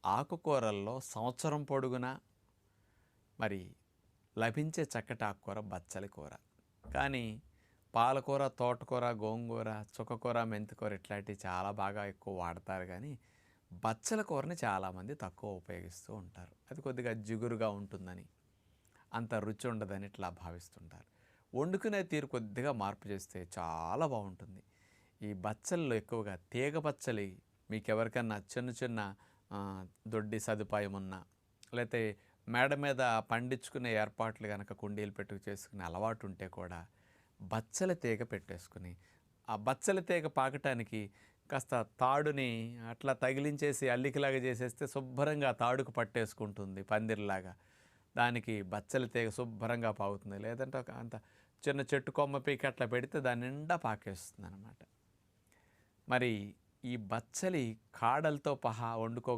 ఆకుకూరల్లో సంవత్సరం పొడుగునా మరి లభించే చక్కటి ఆకుకూర బచ్చలి కూర. కానీ పాలకూర, తోటకూర, గోంగూర, చుక్కకూర, మెంతికూర ఇట్లాంటివి చాలా బాగా ఎక్కువ వాడతారు కానీ బచ్చల కూరని చాలామంది తక్కువ ఉపయోగిస్తూ ఉంటారు. అది కొద్దిగా జిగురుగా ఉంటుందని, అంత రుచి ఉండదని ఇట్లా భావిస్తుంటారు. వండుకునే తీరు కొద్దిగా మార్పు చేస్తే చాలా బాగుంటుంది. ఈ బచ్చల్లో ఎక్కువగా తీగ బచ్చలి మీకెవరికన్నా చిన్న చిన్న దొడ్డి సదుపాయం ఉన్నా, లేతే మేడ మీద పండించుకునే ఏర్పాట్లు గనక కుండీలు పెట్టుకు చేసుకునే అలవాటు ఉంటే కూడా బచ్చల తీగ పెట్టేసుకుని, ఆ బచ్చల తీగ పాకటానికి కాస్త తాడుని అట్లా తగిలించేసి అల్లికలాగా చేసేస్తే శుభ్రంగా తాడుకు పట్టేసుకుంటుంది పందిరిలాగా. దానికి బచ్చల తీగ శుభ్రంగా పాకుతుంది. లేదంటే అంత చిన్న చెట్టు కొమ్మ పీకి అట్లా పెడితే దాని నిండా పాకేస్తుందనమాట. మరి ఈ బచ్చలి కాడలతో వండుకోగలిగితే